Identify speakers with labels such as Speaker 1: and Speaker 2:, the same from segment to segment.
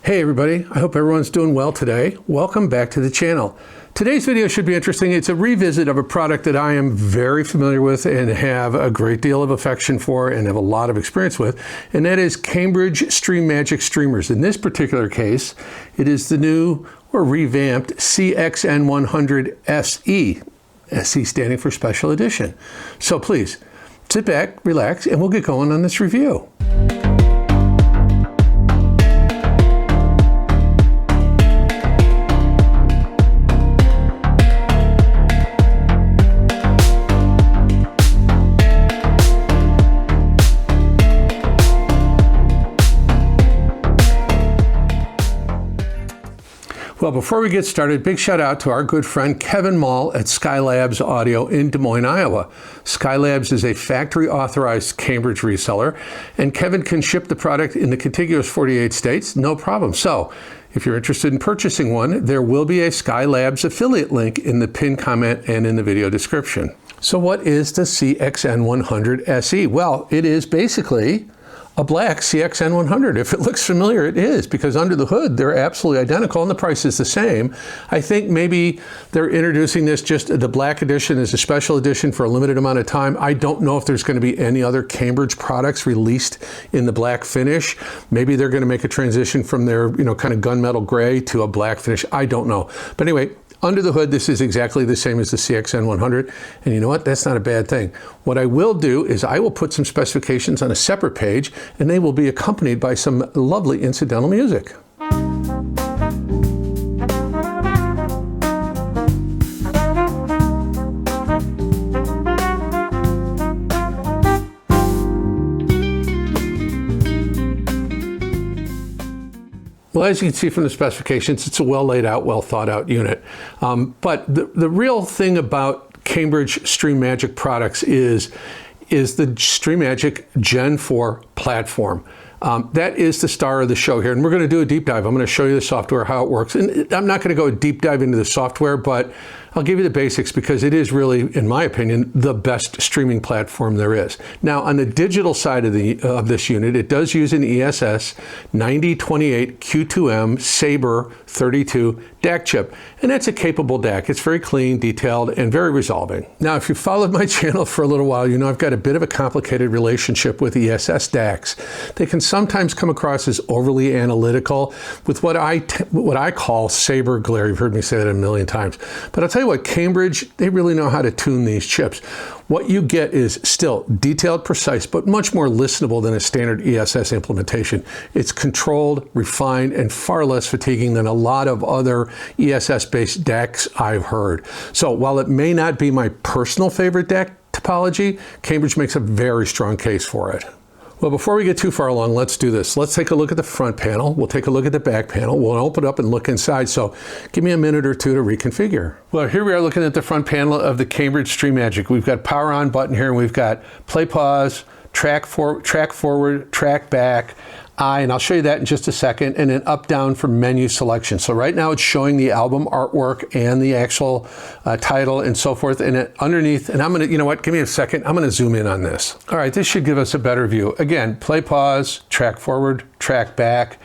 Speaker 1: Hey everybody, I hope everyone's doing well today. Welcome back to the channel. Today's video should be interesting. It's a revisit of a product that I am very familiar with and have a great deal of affection for and have a lot of experience with, and that is Cambridge StreamMagic streamers. In this particular case, it is the new or revamped CXN100 SE, SE standing for Special Edition. So please, sit back, relax, and we'll get going on this review. Well, before we get started, big shout out to our good friend Kevin Mall at Skylabs Audio in Des Moines, Iowa. Skylabs is a factory authorized Cambridge reseller, and Kevin can ship the product in the contiguous 48 states, no problem. So if you're interested in purchasing one, there will be a Skylabs affiliate link in the pinned comment and in the video description. So what is the CXN100 SE? Well, it is basically a black CXN100. If it looks familiar, it is, because under the hood, they're absolutely identical and the price is the same. I think maybe they're introducing this, just the black edition as a special edition for a limited amount of time. I don't know if there's going to be any other Cambridge products released in the black finish. Maybe they're going to make a transition from their, kind of gunmetal gray to a black finish. I don't know. But anyway, under the hood, this is exactly the same as the CXN100, and you know what? That's not a bad thing. What I will do is I will put some specifications on a separate page, and they will be accompanied by some lovely incidental music. Well, as you can see from the specifications, it's a well laid out, well thought out unit. But the real thing about Cambridge StreamMagic products is the StreamMagic Gen 4 platform. That is the star of the show here, and we're going to do a deep dive. I'm going to show you the software, how it works. And I'm not going to go a deep dive into the software, but I'll give you the basics because it is really, in my opinion, the best streaming platform there is. Now, on the digital side of this unit, it does use an ESS ES9028Q2M Sabre 32 DAC chip, and that's a capable DAC. It's very clean, detailed, and very resolving. Now, if you've followed my channel for a little while, you know I've got a bit of a complicated relationship with ESS DACs. They can sometimes come across as overly analytical with what I call Sabre glare. You've heard me say that a million times. But I'll tell you what, Cambridge, they really know how to tune these chips. What you get is still detailed, precise, but much more listenable than a standard ESS implementation. It's controlled, refined, and far less fatiguing than a lot of other ESS-based DACs I've heard. So while it may not be my personal favorite DAC topology, Cambridge makes a very strong case for it. Well, before we get too far along, let's do this. Let's take a look at the front panel. We'll take a look at the back panel. We'll open it up and look inside. So give me a minute or two to reconfigure. Well, here we are looking at the front panel of the Cambridge StreamMagic. We've got power on button here, and we've got play, pause, track forward, track back, and I'll show you that in just a second, and then up down for menu selection. So right now it's showing the album artwork and the actual title and so forth, and underneath, and I'm gonna, you know what, give me a second, I'm gonna zoom in on this. All right, this should give us a better view. Again, play, pause, track forward, track back,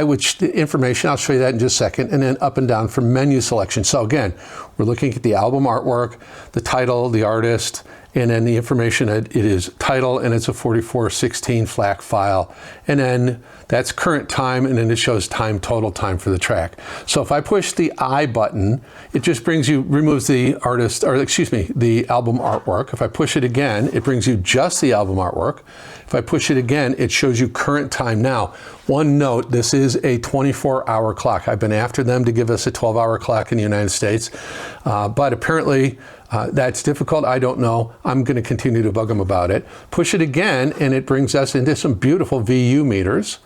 Speaker 1: which the information, I'll show you that in just a second, and then up and down for menu selection. So again, we're looking at the album artwork, the title, the artist, and then the information, it is title, and it's a 4416 FLAC file. And then that's current time, and then it shows total time for the track. So if I push the I button, it just removes the artist, or excuse me, the album artwork. If I push it again, it brings you just the album artwork. If I push it again, it shows you current time. Now, one note, this is a 24-hour clock. I've been after them to give us a 12-hour clock in the United States, but apparently that's difficult. I don't know. I'm going to continue to bug them about it. Push it again, and it brings us into some beautiful VU meters.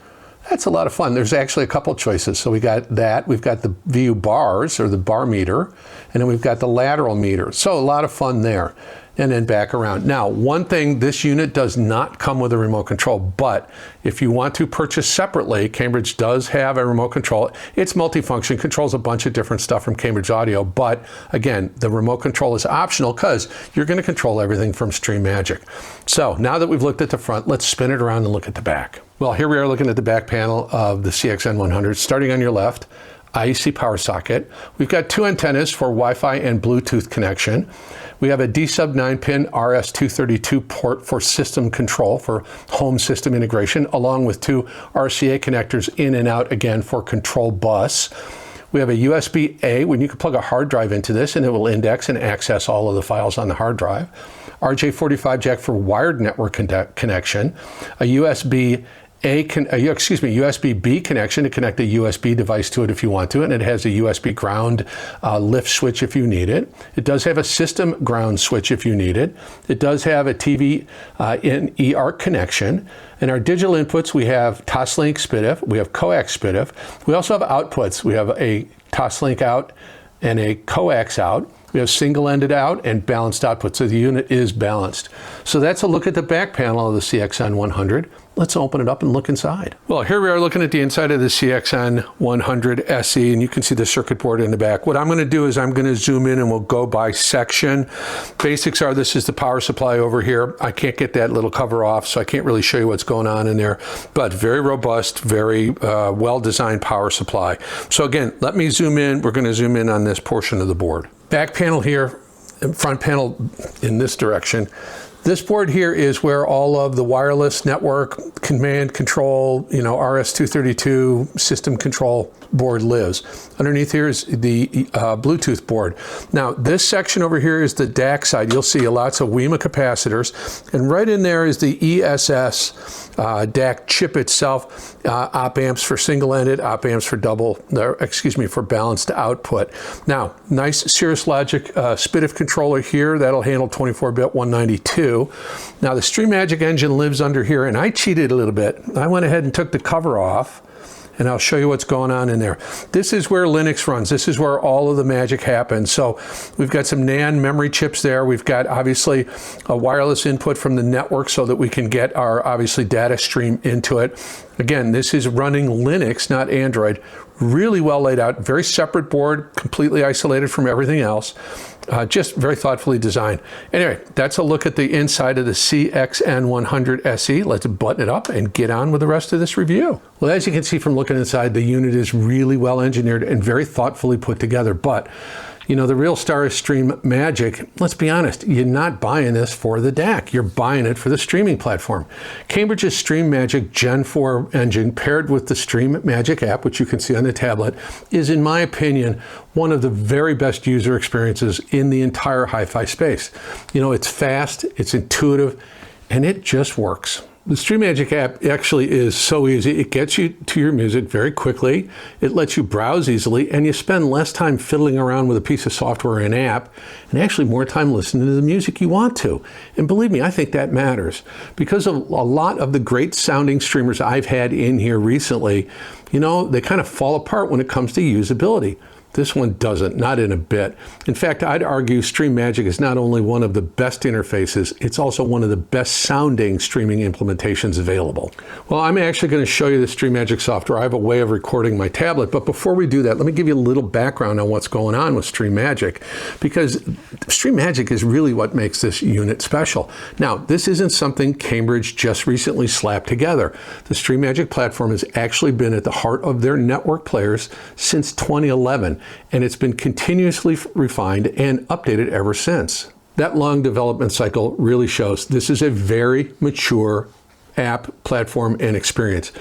Speaker 1: That's a lot of fun. There's actually a couple choices. So we got that. We've got the VU bars, or the bar meter, and then we've got the lateral meter. So a lot of fun there. and then back around. Now, one thing, this unit does not come with a remote control, but if you want to purchase separately, Cambridge does have a remote control. It's multifunction, controls a bunch of different stuff from Cambridge Audio, but again, the remote control is optional because you're going to control everything from StreamMagic. So now that we've looked at the front, let's spin it around and look at the back. Well, here we are looking at the back panel of the CXN100. Starting on your left, IEC power socket. We've got two antennas for Wi-Fi and Bluetooth connection. We have a D-sub 9-pin RS-232 port for system control, for home system integration, along with two RCA connectors in and out, again, for control bus. We have a USB-A, when you can plug a hard drive into this and it will index and access all of the files on the hard drive. RJ45 jack for wired network connection. A USB-B connection to connect a USB device to it if you want to, and it has a USB ground lift switch if you need it. It does have a system ground switch if you need it. It does have a TV in eARC connection. And our digital inputs, we have Toslink SPDIF, we have coax SPDIF. We also have outputs. We have a Toslink out and a coax out. We have single-ended out and balanced output, so the unit is balanced. So that's a look at the back panel of the CXN100. Let's open it up and look inside. Well, here we are looking at the inside of the CXN100 SE, and you can see the circuit board in the back. What I'm going to do is I'm going to zoom in and we'll go by section. Basics are, this is the power supply over here. I can't get that little cover off, so I can't really show you what's going on in there, but very robust, very well-designed power supply. So again, let me zoom in. We're going to zoom in on this portion of the board. Back panel here, front panel in this direction. This board here is where all of the wireless network, command control, RS-232 system control board lives. Underneath here is the Bluetooth board. Now, this section over here is the DAC side. You'll see lots of WEMA capacitors, and right in there is the ESS DAC chip itself, op amps for single-ended, op amps for for balanced output. Now, nice Cirrus Logic SPDIF controller here. That'll handle 24-bit 192. Now, the StreamMagic engine lives under here, and I cheated a little bit. I went ahead and took the cover off, and I'll show you what's going on in there. This is where Linux runs. This is where all of the magic happens. So we've got some NAND memory chips there. We've got obviously a wireless input from the network so that we can get our obviously data stream into it. Again, this is running Linux, not Android. Really well laid out, very separate board, completely isolated from everything else. Just very thoughtfully designed. Anyway, that's a look at the inside of the CXN100 SE. Let's button it up and get on with the rest of this review. Well, as you can see from looking inside, the unit is really well engineered and very thoughtfully put together. But the real star is StreamMagic. Let's be honest, you're not buying this for the DAC. You're buying it for the streaming platform. Cambridge's StreamMagic Gen 4 engine paired with the StreamMagic app, which you can see on the tablet, is, in my opinion, one of the very best user experiences in the entire hi-fi space. It's fast, it's intuitive, and it just works. The StreamMagic app actually is so easy. It gets you to your music very quickly. It lets you browse easily, and you spend less time fiddling around with a piece of software or an app, and actually more time listening to the music you want to. And believe me, I think that matters. Because of a lot of the great sounding streamers I've had in here recently, they kind of fall apart when it comes to usability. This one doesn't, not in a bit. In fact, I'd argue StreamMagic is not only one of the best interfaces, it's also one of the best sounding streaming implementations available. Well, I'm actually going to show you the StreamMagic software. I have a way of recording my tablet, but before we do that, let me give you a little background on what's going on with StreamMagic, because StreamMagic is really what makes this unit special. Now, this isn't something Cambridge just recently slapped together. The StreamMagic platform has actually been at the heart of their network players since 2011. And it's been continuously refined and updated ever since. That long development cycle really shows this is a very mature app, platform, and experience.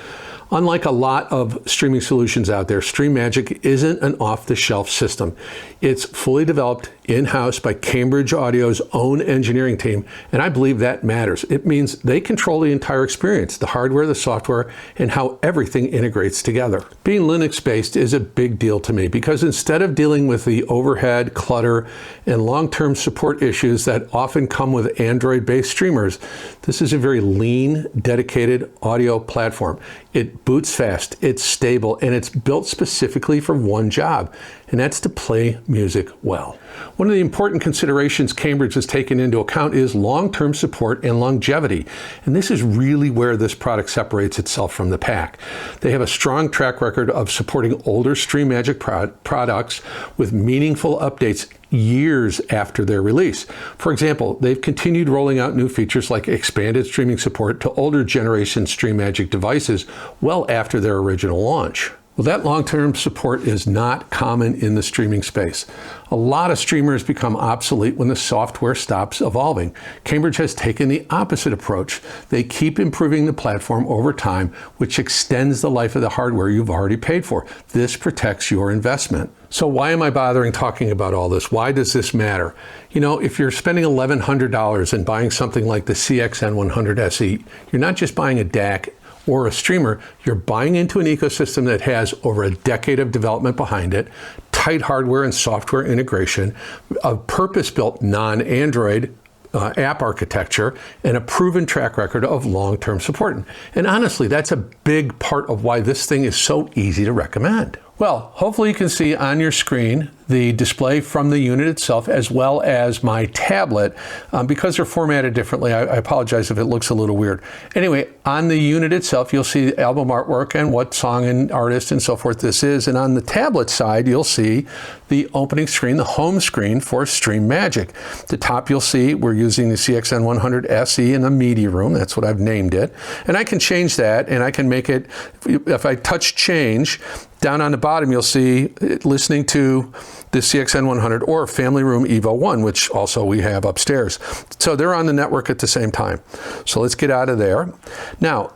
Speaker 1: Unlike a lot of streaming solutions out there, StreamMagic isn't an off-the-shelf system. It's fully developed in-house by Cambridge Audio's own engineering team, and I believe that matters. It means they control the entire experience, the hardware, the software, and how everything integrates together. Being Linux-based is a big deal to me because instead of dealing with the overhead, clutter, and long-term support issues that often come with Android-based streamers, this is a very lean, dedicated audio platform. It boots fast, it's stable, and it's built specifically for one job: and that's to play music well. One of the important considerations Cambridge has taken into account is long-term support and longevity, and this is really where this product separates itself from the pack. They have a strong track record of supporting older StreamMagic products with meaningful updates years after their release. For example, they've continued rolling out new features like expanded streaming support to older generation StreamMagic devices well after their original launch. Well, that long-term support is not common in the streaming space. A lot of streamers become obsolete when the software stops evolving. Cambridge has taken the opposite approach. They keep improving the platform over time, which extends the life of the hardware you've already paid for. This protects your investment. So why am I bothering talking about all this? Why does this matter? You know, if you're spending $1,100 and buying something like the CXN100 SE, you're not just buying a DAC or a streamer, you're buying into an ecosystem that has over a decade of development behind it, tight hardware and software integration, a purpose-built non-Android app architecture, and a proven track record of long-term support. And honestly, that's a big part of why this thing is so easy to recommend. Well, hopefully you can see on your screen the display from the unit itself as well as my tablet. Because they're formatted differently, I apologize if it looks a little weird. Anyway, on the unit itself, you'll see the album artwork and what song and artist and so forth this is. And on the tablet side, you'll see the opening screen, the home screen for StreamMagic. At the top, you'll see we're using the CXN100 SE in the media room. That's what I've named it. And I can change that, and I can make it, if I touch change, down on the bottom, you'll see listening to the CXN100 or Family Room Evo 1, which also we have upstairs. So they're on the network at the same time. So let's get out of there. Now,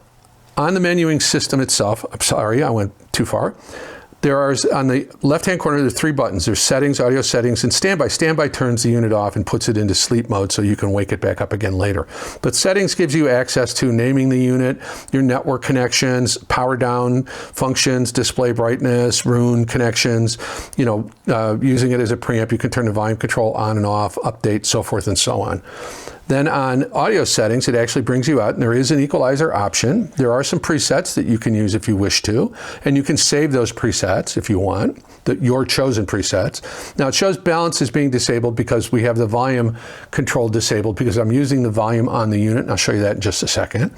Speaker 1: on the menuing system itself, I'm sorry, I went too far. There are, on the left-hand corner, there are 3 buttons. There's settings, audio settings, and standby. Standby turns the unit off and puts it into sleep mode so you can wake it back up again later. But settings gives you access to naming the unit, your network connections, power down functions, display brightness, room connections, you know, using it as a preamp. You can turn the volume control on and off, update, so forth and so on. Then on audio settings, it actually brings you out, and there is an equalizer option. There are some presets that you can use if you wish to, and you can save those presets if you want, your chosen presets. Now it shows balance is being disabled because we have the volume control disabled because I'm using the volume on the unit, and I'll show you that in just a second.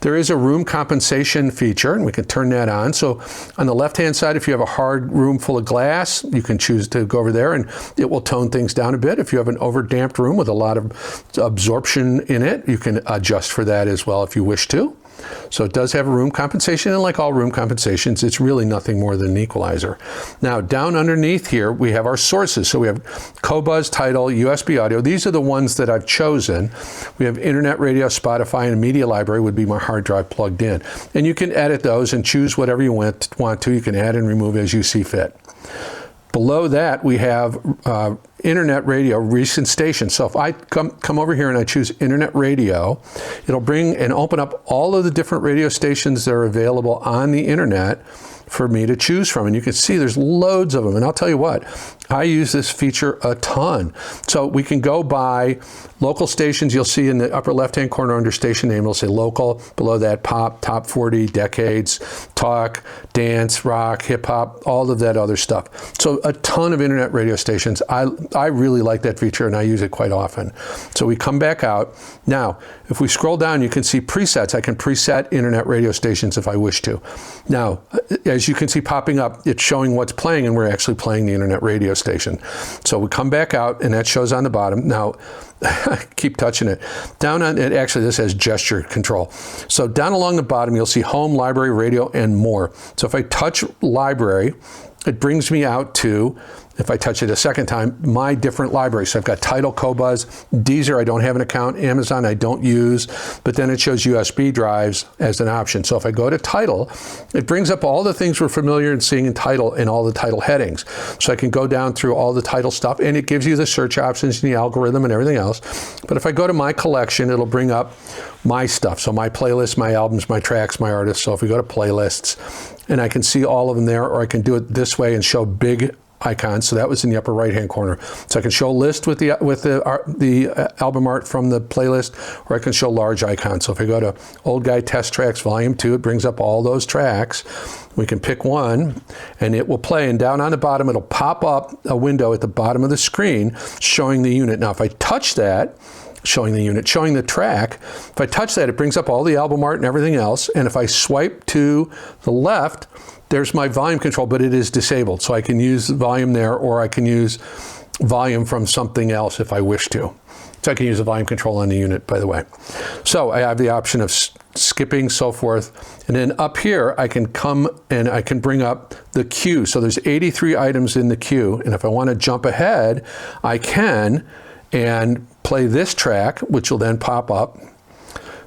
Speaker 1: There is a room compensation feature, and we can turn that on. So on the left-hand side, if you have a hard room full of glass, you can choose to go over there, and it will tone things down a bit. If you have an overdamped room with a lot of absorption in it, you can adjust for that as well if you wish to. So it does have a room compensation, and like all room compensations, it's really nothing more than an equalizer. Now down underneath here, we have our sources. So we have Qobuz, Tidal, USB audio. These are the ones that I've chosen. We have internet radio, Spotify, and a media library would be my hard drive plugged in. And you can edit those and choose whatever you want to. You can add and remove as you see fit. Below that, we have internet radio, recent stations. So if I come over here and I choose internet radio, it'll bring and open up all of the different radio stations that are available on the internet for me to choose from. And you can see there's loads of them. And I'll tell you what, I use this feature a ton. So we can go by local stations. You'll see in the upper left-hand corner under station name, it'll say local. Below that, pop, top 40, decades, talk, dance, rock, hip hop, all of that other stuff. So a ton of internet radio stations. I really like that feature, and I use it quite often. So we come back out. Now, if we scroll down, you can see presets. I can preset internet radio stations if I wish to. Now, as you can see popping up, it's showing what's playing, and we're actually playing the internet radio station. So we come back out, and that shows on the bottom. Now, I keep touching it. Down on it, actually this has gesture control. So down along the bottom, you'll see home, library, radio, and more. So if I touch library, it brings me out to, if I touch it a second time, my different libraries. So I've got Tidal, Qobuz, Deezer, I don't have an account, Amazon, I don't use, but then it shows USB drives as an option. So if I go to Tidal, it brings up all the things we're familiar in seeing in Tidal and all the Tidal headings. So I can go down through all the Tidal stuff, and it gives you the search options and the algorithm and everything else. But if I go to my collection, it'll bring up my stuff. So my playlists, my albums, my tracks, my artists. So if we go to playlists, and I can see all of them there, or I can do it this way and show big icons. So that was in the upper right-hand corner. So I can show a list with the album art from the playlist, or I can show large icons. So if I go to Old Guy Test Tracks Volume 2, it brings up all those tracks. We can pick one, and it will play. And down on the bottom, it'll pop up a window at the bottom of the screen showing the unit. Now, if I touch that, showing the unit, showing the track. If I touch that, it brings up all the album art and everything else. And if I swipe to the left, there's my volume control, but it is disabled. So I can use volume there, or I can use volume from something else if I wish to. So I can use the volume control on the unit, by the way. So I have the option of skipping, so forth. And then up here, I can come and I can bring up the queue. So there's 83 items in the queue. And if I want to jump ahead, I can, and play this track, which will then pop up.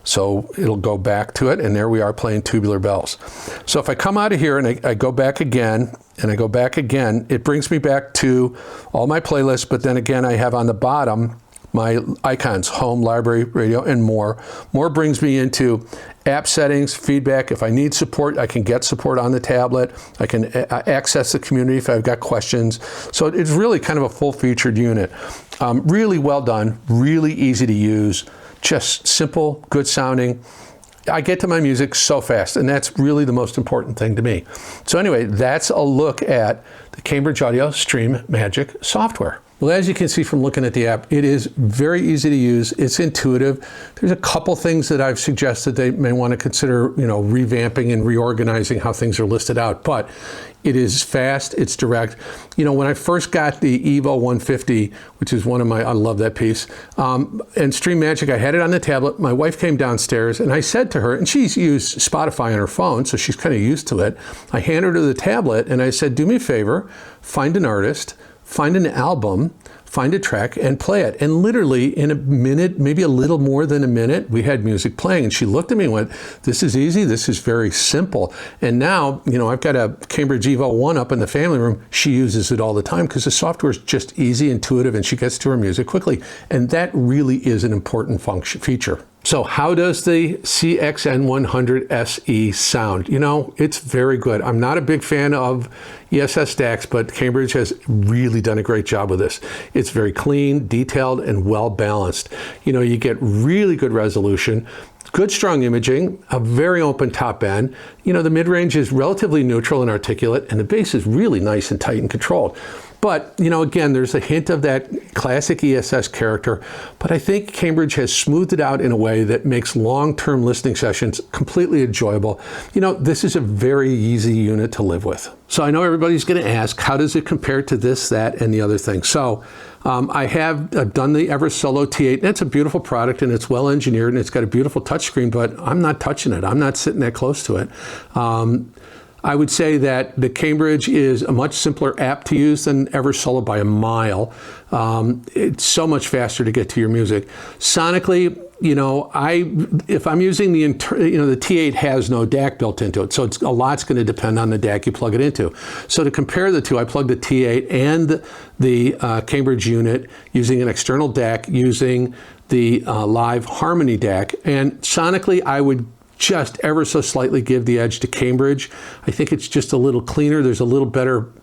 Speaker 1: So it'll go back to it, and there we are playing Tubular Bells. So if I come out of here and I go back again, and I go back again, it brings me back to all my playlists, but then again I have on the bottom my icons, home, library, radio, and more. More brings me into app settings, feedback. If I need support, I can get support on the tablet. I can access the community if I've got questions. So it's really kind of a full-featured unit. Really well done, really easy to use, just simple, good sounding. I get to my music so fast, and that's really the most important thing to me. So anyway, that's a look at the Cambridge Audio StreamMagic software. Well, as you can see from looking at the app, it is very easy to use. It's intuitive. There's a couple things that I've suggested they may want to consider, revamping and reorganizing how things are listed out. But it is fast, it's direct. When I first got the Evo 150, which is one of my, I love that piece, and StreamMagic, I had it on the tablet. My wife came downstairs and I said to her, and she's used Spotify on her phone, so she's kind of used to it. I handed her the tablet and I said, do me a favor, find an artist, find an album, find a track, and play it. And literally in a minute, maybe a little more than a minute, we had music playing. And she looked at me and went, this is easy, this is very simple. And now, I've got a Cambridge Evo 1 up in the family room. She uses it all the time because the software is just easy, intuitive, and she gets to her music quickly. And that really is an important feature. So how does the CXN100 SE sound? It's very good. I'm not a big fan of ESS DACs, but Cambridge has really done a great job with this. It's very clean, detailed, and well balanced. You get really good resolution, good strong imaging, a very open top end. The mid-range is relatively neutral and articulate, and the bass is really nice and tight and controlled. But, again, there's a hint of that classic ESS character, but I think Cambridge has smoothed it out in a way that makes long-term listening sessions completely enjoyable. This is a very easy unit to live with. So I know everybody's going to ask, how does it compare to this, that, and the other thing? So I have done the Eversolo T8. That's a beautiful product, and it's well engineered, and it's got a beautiful touchscreen, but I'm not touching it. I'm not sitting that close to it. I would say that the Cambridge is a much simpler app to use than Eversolo by a mile. It's so much faster to get to your music. Sonically, if I'm using the T8 has no DAC built into it, so a lot's going to depend on the DAC you plug it into. So to compare the two, I plugged the T8 and the Cambridge unit using an external DAC, using the Live Harmony DAC, and sonically, I would just ever so slightly give the edge to Cambridge. I think it's just a little cleaner. There's a little better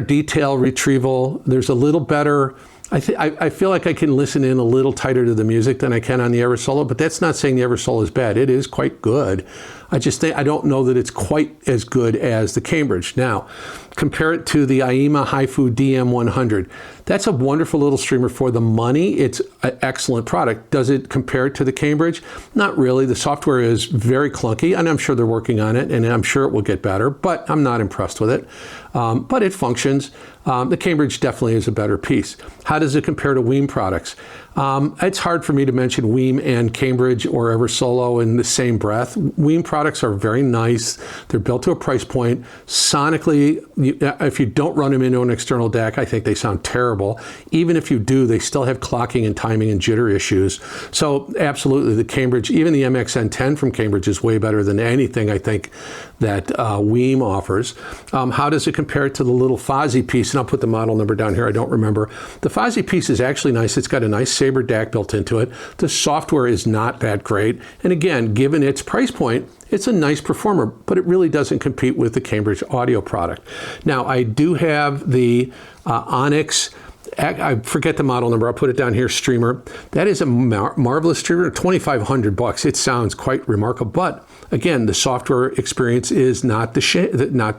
Speaker 1: detail retrieval. There's a little better, I feel like I can listen in a little tighter to the music than I can on the Eversolo, but that's not saying the Eversolo is bad. It is quite good. I don't know that it's quite as good as the Cambridge. Now, compare it to the IEMA Hifi DM100. That's a wonderful little streamer for the money. It's an excellent product. Does it compare to the Cambridge? Not really. The software is very clunky, and I'm sure they're working on it, and I'm sure it will get better, but I'm not impressed with it. But it functions. The Cambridge definitely is a better piece. How does it compare to Weem products? It's hard for me to mention Weem and Cambridge or Eversolo in the same breath. Weem products are very nice. They're built to a price point. Sonically, if you don't run them into an external DAC, I think they sound terrible. Even if you do, they still have clocking and timing and jitter issues. So absolutely, the Cambridge, even the MXN10 from Cambridge is way better than anything I think that Weem offers. How does it compare to the little Fozzy piece? And I'll put the model number down here. I don't remember. The Fozzy piece is actually nice. It's got a nice Sabre DAC built into it. The software is not that great. And again, given its price point, it's a nice performer, but it really doesn't compete with the Cambridge Audio product. Now, I do have the Onyx, I forget the model number, I'll put it down here, streamer. That is a marvelous streamer, $2,500. It sounds quite remarkable, but again, the software experience is not the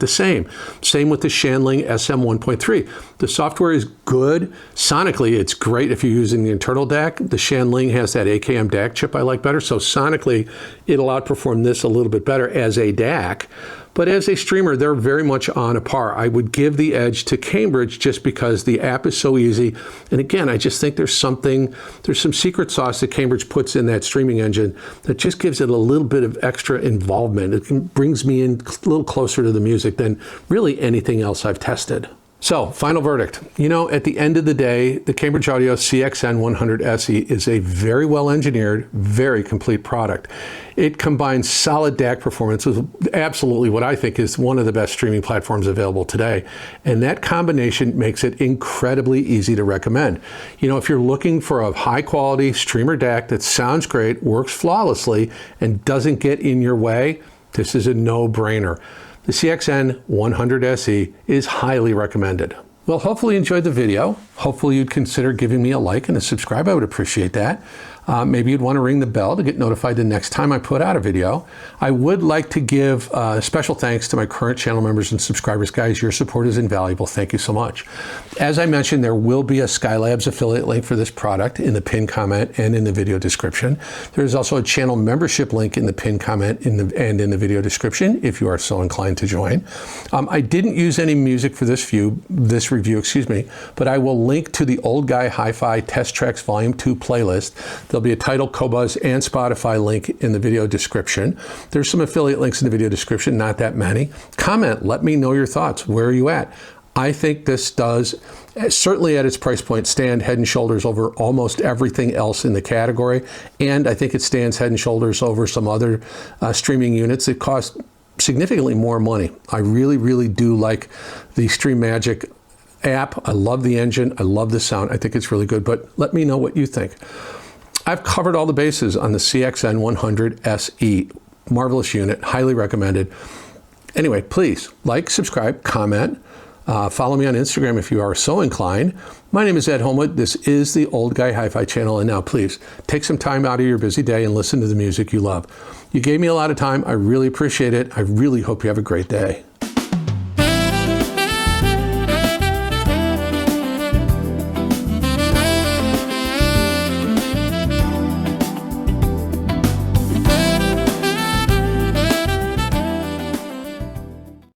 Speaker 1: same. Same with the Shanling SM1.3. The software is good. Sonically, it's great if you're using the internal DAC. The Shanling has that AKM DAC chip I like better, so sonically, it'll outperform this a little bit better as a DAC. But as a streamer, they're very much on a par. I would give the edge to Cambridge just because the app is so easy. And again, I just think there's some secret sauce that Cambridge puts in that streaming engine that just gives it a little bit of extra involvement. It brings me in a little closer to the music than really anything else I've tested. So, final verdict. You know, at the end of the day, the Cambridge Audio CXN100 SE is a very well engineered, very complete product. It combines solid DAC performance with absolutely what I think is one of the best streaming platforms available today. And that combination makes it incredibly easy to recommend. You know, if you're looking for a high quality streamer DAC that sounds great, works flawlessly, and doesn't get in your way, this is a no-brainer. The CXN100 SE is highly recommended. Well, hopefully you enjoyed the video. Hopefully you'd consider giving me a like and a subscribe. I would appreciate that. Maybe you'd want to ring the bell to get notified the next time I put out a video. I would like to give special thanks to my current channel members and subscribers. Guys, your support is invaluable. Thank you so much. As I mentioned, there will be a Skylabs affiliate link for this product in the pinned comment and in the video description. There's also a channel membership link in the pinned comment and in the video description if you are so inclined to join. I didn't use any music for this review, but I will link to the Old Guy Hi-Fi Test Tracks Volume 2 playlist. There'll be a Tidal, Qobuz, and Spotify link in the video description. There's some affiliate links in the video description, not that many. Comment, let me know your thoughts. Where are you at? I think this does, certainly at its price point, stand head and shoulders over almost everything else in the category. And I think it stands head and shoulders over some other streaming units that cost significantly more money. I really, really do like the StreamMagic app. I love the engine. I love the sound. I think it's really good, but let me know what you think. I've covered all the bases on the CXN100 SE. Marvelous unit, highly recommended. Anyway, please like, subscribe, comment. Follow me on Instagram if you are so inclined. My name is Ed Homewood. This is the Old Guy Hi-Fi channel. And now please take some time out of your busy day and listen to the music you love. You gave me a lot of time. I really appreciate it. I really hope you have a great day.